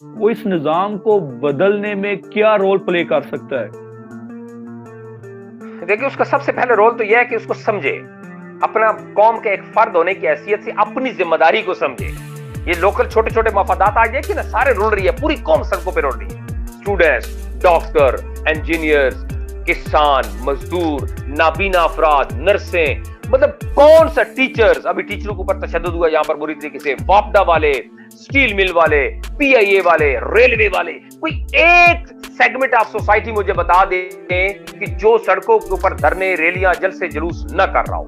وہ اس نظام کو بدلنے میں کیا رول پلے کر سکتا ہے؟ دیکھیے اس کا سب سے پہلے رول تو یہ ہے کہ اس کو سمجھے، اپنا قوم کے ایک فرد ہونے کی حیثیت سے اپنی ذمہ داری کو سمجھے. یہ لوکل چھوٹے چھوٹے مفادات آج دیکھیے نا، سارے رول رہی ہے، پوری قوم سڑکوں پہ رول رہی ہے. اسٹوڈنٹس، ڈاکٹر، انجینئرز، کسان، مزدور، نابینا افراد، نرسیں، مطلب کون سا ٹیچرز، ابھی ٹیچروں کے اوپر تشدد ہوا یہاں پر بری طریقے سے، واپڈا والے، اسٹیل مل والے، پی آئی اے والے، ریلوے والے، کوئی ایک سیگمنٹ آف سوسائٹی مجھے بتا دیں کہ جو سڑکوں کے اوپر دھرنے، ریلیاں، جلسے جلوس نہ کر رہا ہو.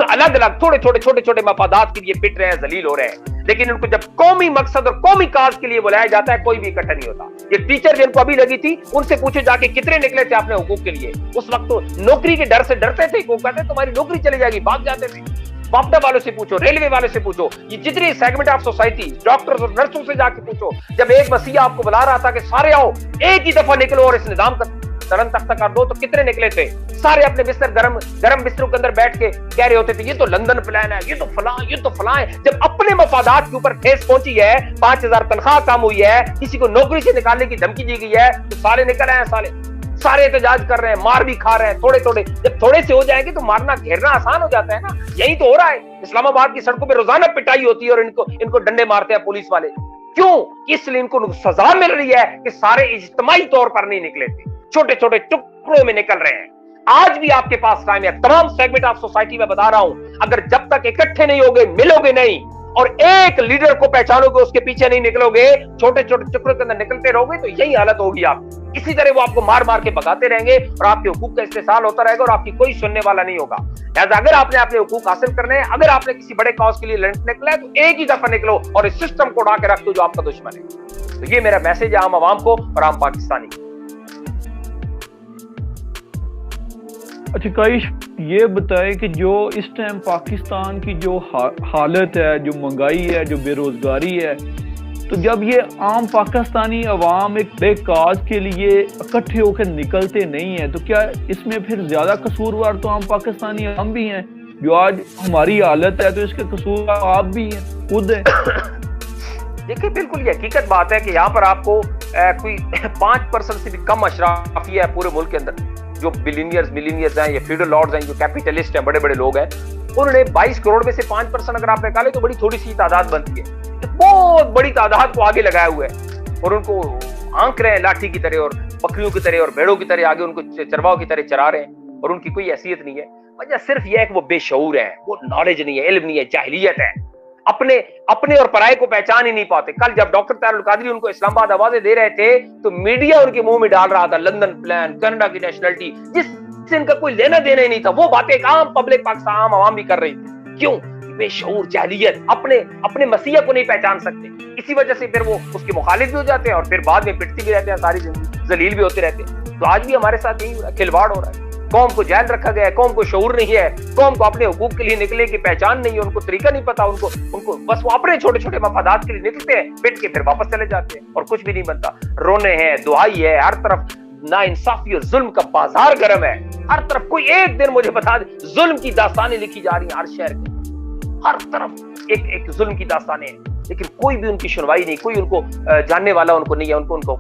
الگ الگ چھوٹے چھوٹے مفادات کے لیے پٹ رہے ہیں، ذلیل ہو رہے ہیں، لیکن ان کو جب قومی مقصد اور قومی کاز کے لیے بلایا جاتا ہے کوئی بھی اکٹھا نہیں ہوتا. یہ ٹیچر جن کو ابھی لگی تھی ان سے پوچھو جا کے کتنے نکلے تھے اپنے حقوق کے لیے. اس وقت تو نوکری کے ڈر سے ڈرتے تھے، وہ کہتے تمہاری نوکری چلی جائے گی، بھاگ جاتے تھے. واپڈا والوں سے پوچھو، ریلوے والے سے پوچھو، یہ جتنے سیگمنٹ آف سوسائٹی، ڈاکٹرز اور نرسوں سے جا کے پوچھو. جب ایک مسیحا آپ کو بلا رہا تھا کہ سارے آؤ ایک ہی دفعہ نکلو اور اس نظام کا ترن تختہ کر دو، تو کتنے نکلے تھے؟ سارے اپنے بستر گرم بستروں کے اندر بیٹھ کے کہہ رہے ہوتے تھے یہ تو لندن پلان ہے، یہ تو فلاں، یہ تو فلاں ہے. جب اپنے مفادات کے اوپر ٹھیس پہنچی ہے، 5,000 تنخواہ کم ہوئی ہے، کسی کو نوکری سے نکالنے کی دھمکی دی گئی ہے، تو سارے نکل رہے ہیں، سارے احتجاج کر رہے ہیں، مار بھی کھا رہے ہیں تھوڑے تھوڑے. جب تھوڑے سے ہو جائیں گے تو مارنا گھیرنا آسان ہو جاتا ہے نا. یہی تو ہو رہا ہے، اسلام آباد کی سڑکوں پہ روزانہ پٹائی ہوتی ہے اور ان کو ڈنڈے مارتے ہیں پولیس والے. کیوں؟ اس لیے ان کو سزا مل رہی ہے کہ سارے اجتماعی طور پر نہیں نکلے تھے، چھوٹے چھوٹے ٹکڑوں میں نکل رہے ہیں. آج بھی آپ کے پاس ٹائم ہے، تمام سیگمنٹ آف سوسائٹی میں بتا رہا ہوں، اگر جب تک اکٹھے نہیں ہوگے، ملو گے نہیں اور ایک لیڈر کو پہچانو گے، اس کے پیچھے نہیں نکلو گے، چھوٹے چھوٹے ٹکڑوں کے اندر نکلتے رہو گے، تو یہی حالت ہوگی. آپ اسی طرح وہ آپ کو مار مار کے بھگاتے رہیں گے اور آپ کے حقوق کا استحصال ہوتا رہے گا اور آپ کی کوئی سننے والا نہیں ہوگا. لہٰذا اگر آپ نے اپنے حقوق حاصل کرنے ہیں، اگر آپ نے کسی بڑے کاز کے لیے لڑنے نکلا ہے، تو ایک ہی دفعہ نکلو اور اس سسٹم کو اڑا کے رکھ دو جو آپ کا دشمن ہے. تو یہ میرا میسج ہے عام عوام کو اور عام پاکستانی کو. اچھا کائش، یہ بتائے کہ جو اس ٹائم پاکستان کی جو حالت ہے، جو مہنگائی ہے، جو بے روزگاری ہے، تو جب یہ عام پاکستانی عوام ایک بڑے کاز کے لیے اکٹھے ہو کے نکلتے نہیں ہیں، تو کیا اس میں پھر زیادہ قصوروار تو عام پاکستانی عوام بھی ہیں؟ جو آج ہماری حالت ہے تو اس کے قصوروار آپ بھی ہیں، خود ہیں. دیکھیں بالکل یہ حقیقت بات ہے کہ یہاں پر آپ کو کوئی 5% سے بھی کم اشرافیہ ہے پورے ملک کے اندر، جو بلینئرز ملینئرز ہیں، یہ فیوڈل لارڈز ہیں، جو کیپیٹلسٹ ہیں، بڑے بڑے لوگ ہیں. انہوں نے 22 کروڑ میں سے 5% اگر آپ نکالے تو بڑی تھوڑی سی تعداد بنتی ہے. بہت بڑی تعداد کو آگے لگائے ہوئے ہیں اور ان کو آنک رہے ہیں لاٹھی کی طرح اور بکریوں کی طرح اور بھیڑوں کی طرح، آگے ان کو چرواہوں کی طرح چرا رہے ہیں اور ان کی کوئی حیثیت نہیں ہے. وجہ صرف یہ ہے کہ وہ بے شعور ہیں، وہ نالج نہیں ہے، علم نہیں ہے، جاہلیت ہے، اپنے اور پرائے کو پہچان ہی نہیں پاتے. کل جب ڈاکٹر طاہر القادری ان کو اسلام آباد آوازیں دے رہے تھے تو میڈیا ان کے منہ میں ڈال رہا تھا لندن پلان، کینیڈا کی نیشنلٹی، جس سے ان کا کوئی لینا دینا ہی نہیں تھا. وہ باتیں ایک عام پبلک پاکستان عام عوام بھی کر رہی تھی. کیوں؟ بے شعور، جاہلیت، اپنے مسیح کو نہیں پہچان سکتے. اسی وجہ سے پھر وہ اس کے مخالف بھی ہو جاتے ہیں اور پھر بعد میں پٹتی بھی رہتے ہیں، ساری زندگی ذلیل بھی ہوتے رہتے ہیں. تو آج بھی ہمارے ساتھ یہی ہو رہا ہے، کھلواڑ ہو رہا ہے. قوم کو جائل رکھا گیا ہے، قوم کو شعور نہیں ہے، قوم کو اپنے حقوق کے لیے نکلنے کی پہچان نہیں ہے، ان کو طریقہ نہیں پتا، ان کو بس وہ اپنے چھوٹے چھوٹے مفادات کے لیے نکلتے ہیں، پٹ کے پھر واپس چلے جاتے ہیں اور کچھ بھی نہیں بنتا. رونے ہیں، دعائی ہے، ہر طرف نا انصافی اور ظلم کا بازار گرم ہے. ہر طرف کوئی ایک دن مجھے بتا دے ظلم کی داستانیں لکھی جا رہی ہیں ہر شہر کے، ہر طرف ایک ظلم کی داستانیں ہیں، لیکن کوئی بھی ان کی سنوائی نہیں، کوئی ان کو جاننے والا ان کو نہیں ہے، ان کو